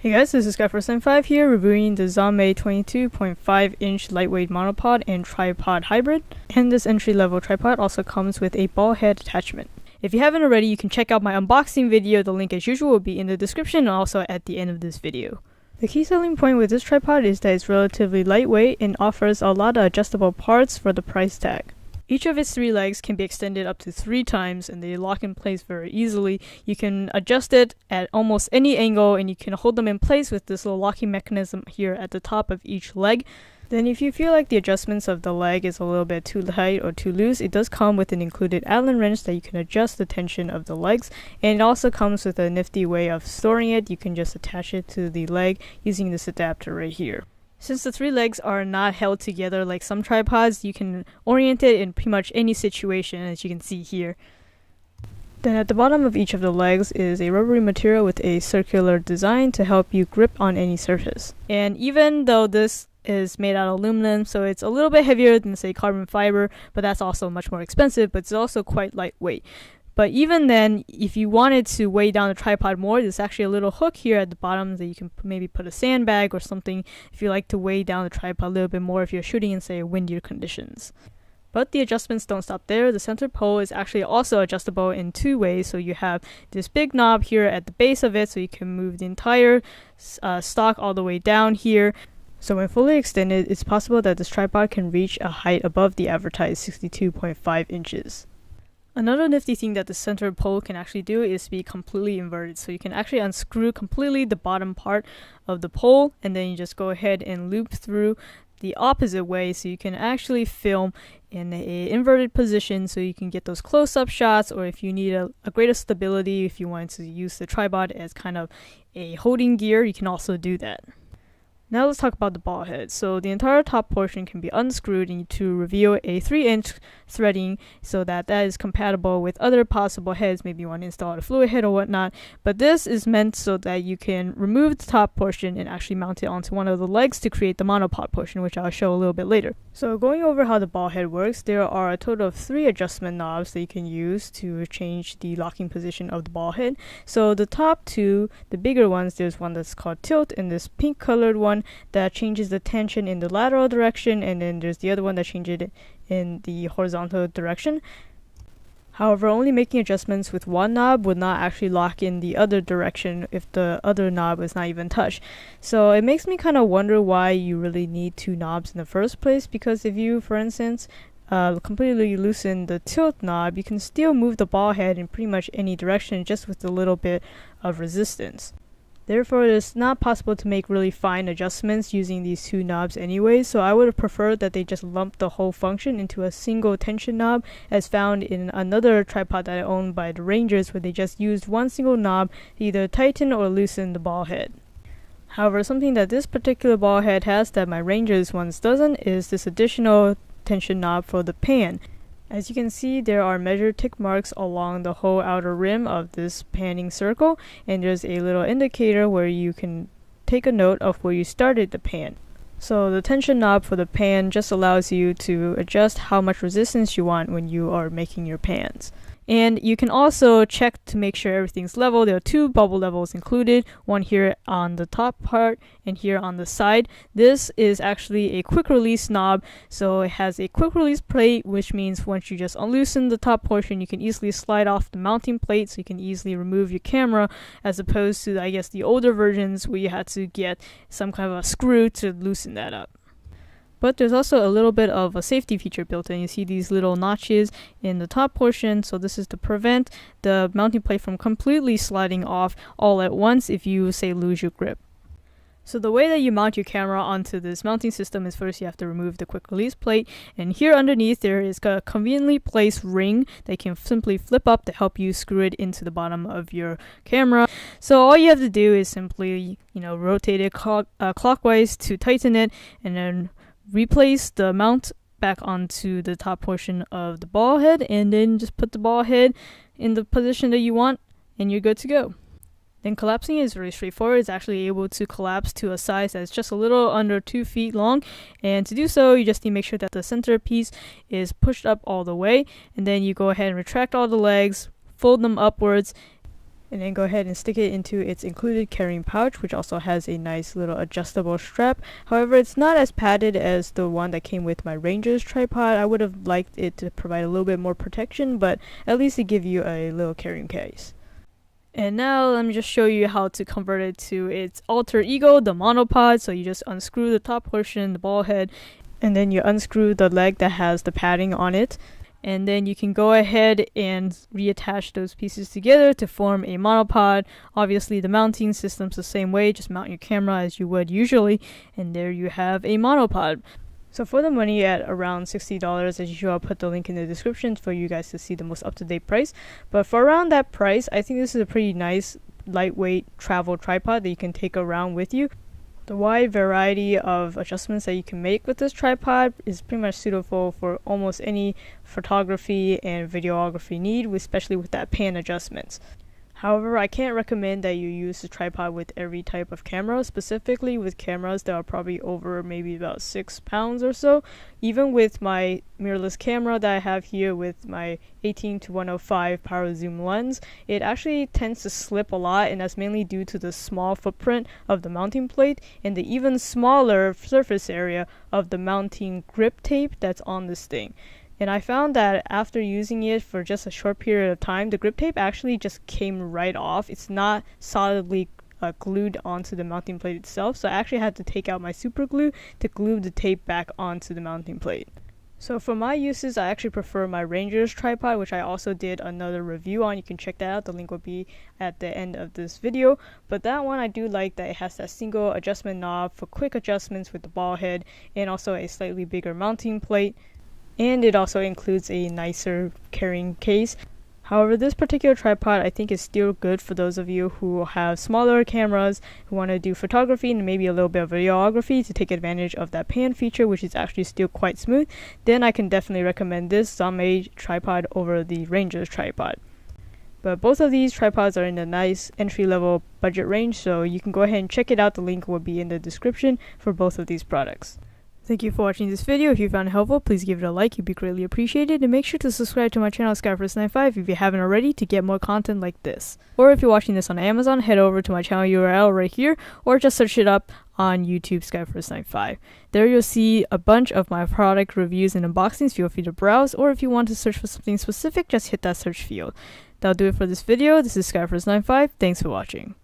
Hey guys, this is Guy475 here, reviewing the ZOMEI 22.5 inch lightweight monopod and tripod hybrid. And this entry-level tripod also comes with a ball head attachment. If you haven't already, you can check out my unboxing video. The link as usual will be in the description and also at the end of this video. The key selling point with this tripod is that it's relatively lightweight and offers a lot of adjustable parts for the price tag. Each of its 3 legs can be extended up to 3 times and they lock in place very easily. You can adjust it at almost any angle and you can hold them in place with this little locking mechanism here at the top of each leg. Then if you feel like the adjustments of the leg is a little bit too tight or too loose, it does come with an included Allen wrench that you can adjust the tension of the legs, and it also comes with a nifty way of storing it. You can just attach it to the leg using this adapter right here. Since the 3 legs are not held together like some tripods, you can orient it in pretty much any situation, as you can see here. Then at the bottom of each of the legs is a rubbery material with a circular design to help you grip on any surface. And even though this is made out of aluminum, so it's a little bit heavier than say carbon fiber, but that's also much more expensive, but it's also quite lightweight. But even then, if you wanted to weigh down the tripod more, there's actually a little hook here at the bottom that you can maybe put a sandbag or something if you like to weigh down the tripod a little bit more if you're shooting in, say, windier conditions. But the adjustments don't stop there. The center pole is actually also adjustable in 2 ways. So you have this big knob here at the base of it, so you can move the entire stock all the way down here. So when fully extended, it's possible that this tripod can reach a height above the advertised 62.5 inches. Another nifty thing that the center pole can actually do is be completely inverted. So you can actually unscrew completely the bottom part of the pole and then you just go ahead and loop through the opposite way, so you can actually film in a inverted position so you can get those close-up shots, or if you need a greater stability, if you want to use the tripod as kind of a holding gear, you can also do that. Now let's talk about the ball head. So the entire top portion can be unscrewed and to reveal a 3-inch threading so that is compatible with other possible heads. Maybe you want to install a fluid head or whatnot. But this is meant so that you can remove the top portion and actually mount it onto one of the legs to create the monopod portion, which I'll show a little bit later. So going over how the ball head works, there are a total of 3 adjustment knobs that you can use to change the locking position of the ball head. So the top 2, the bigger ones, there's one that's called tilt and this pink colored one that changes the tension in the lateral direction, and then there's the other one that changes it in the horizontal direction. However, only making adjustments with one knob would not actually lock in the other direction if the other knob is not even touched. So it makes me kind of wonder why you really need 2 knobs in the first place, because if you, for instance, completely loosen the tilt knob, you can still move the ball head in pretty much any direction just with a little bit of resistance. Therefore, it is not possible to make really fine adjustments using these 2 knobs anyway, so I would have preferred that they just lump the whole function into a single tension knob, as found in another tripod that I own by the Rangers, where they just used one single knob to either tighten or loosen the ball head. However, something that this particular ball head has that my Rangers ones doesn't is this additional tension knob for the pan. As you can see, there are measured tick marks along the whole outer rim of this panning circle, and there's a little indicator where you can take a note of where you started the pan. So the tension knob for the pan just allows you to adjust how much resistance you want when you are making your pans. And you can also check to make sure everything's level. There are 2 bubble levels included, one here on the top part and here on the side. This is actually a quick release knob, so it has a quick release plate, which means once you just unloosen the top portion, you can easily slide off the mounting plate, so you can easily remove your camera, as opposed to, I guess, the older versions where you had to get some kind of a screw to loosen that up. But there's also a little bit of a safety feature built in. You see these little notches in the top portion, so this is to prevent the mounting plate from completely sliding off all at once if you, say, lose your grip. So the way that you mount your camera onto this mounting system is first you have to remove the quick release plate, and here underneath there is a conveniently placed ring that you can simply flip up to help you screw it into the bottom of your camera. So all you have to do is simply, rotate it clockwise to tighten it, and then replace the mount back onto the top portion of the ball head, and then just put the ball head in the position that you want and you're good to go. Then collapsing is very straightforward. It's actually able to collapse to a size that's just a little under 2 feet long, and to do so you just need to make sure that the center piece is pushed up all the way, and then you go ahead and retract all the legs, fold them upwards, and then go ahead and stick it into its included carrying pouch, which also has a nice little adjustable strap. However, it's not as padded as the one that came with my Ranger's tripod. I would have liked it to provide a little bit more protection, but at least it give you a little carrying case. And now let me just show you how to convert it to its alter ego, the monopod. So you just unscrew the top portion, the ball head, and then you unscrew the leg that has the padding on it. And then you can go ahead and reattach those pieces together to form a monopod. Obviously the mounting system's the same way, just mount your camera as you would usually, and there you have a monopod. So for the money at around $60, as usual, I'll put the link in the description for you guys to see the most up-to-date price. But for around that price, I think this is a pretty nice lightweight travel tripod that you can take around with you. The wide variety of adjustments that you can make with this tripod is pretty much suitable for almost any photography and videography need, especially with that pan adjustments. However, I can't recommend that you use the tripod with every type of camera, specifically with cameras that are probably over maybe about 6 pounds or so. Even with my mirrorless camera that I have here with my 18-105 power zoom lens, it actually tends to slip a lot, and that's mainly due to the small footprint of the mounting plate and the even smaller surface area of the mounting grip tape that's on this thing. And I found that after using it for just a short period of time, the grip tape actually just came right off. It's not solidly glued onto the mounting plate itself, so I actually had to take out my super glue to glue the tape back onto the mounting plate. So for my uses, I actually prefer my Ranger's tripod, which I also did another review on. You can check that out. The link will be at the end of this video. But that one, I do like that it has that single adjustment knob for quick adjustments with the ball head, and also a slightly bigger mounting plate. And it also includes a nicer carrying case. However, this particular tripod I think is still good for those of you who have smaller cameras, who want to do photography and maybe a little bit of videography to take advantage of that pan feature, which is actually still quite smooth. Then I can definitely recommend this ZOMEI tripod over the Ranger's tripod. But both of these tripods are in a nice entry-level budget range, so you can go ahead and check it out. The link will be in the description for both of these products. Thank you for watching this video. If you found it helpful, please give it a like. It'd be greatly appreciated. And make sure to subscribe to my channel, Skyforce95, if you haven't already, to get more content like this. Or if you're watching this on Amazon, head over to my channel URL right here, or just search it up on YouTube, Skyforce95. There you'll see a bunch of my product reviews and unboxings. Feel free to browse, or if you want to search for something specific, just hit that search field. That'll do it for this video. This is Skyforce95. Thanks for watching.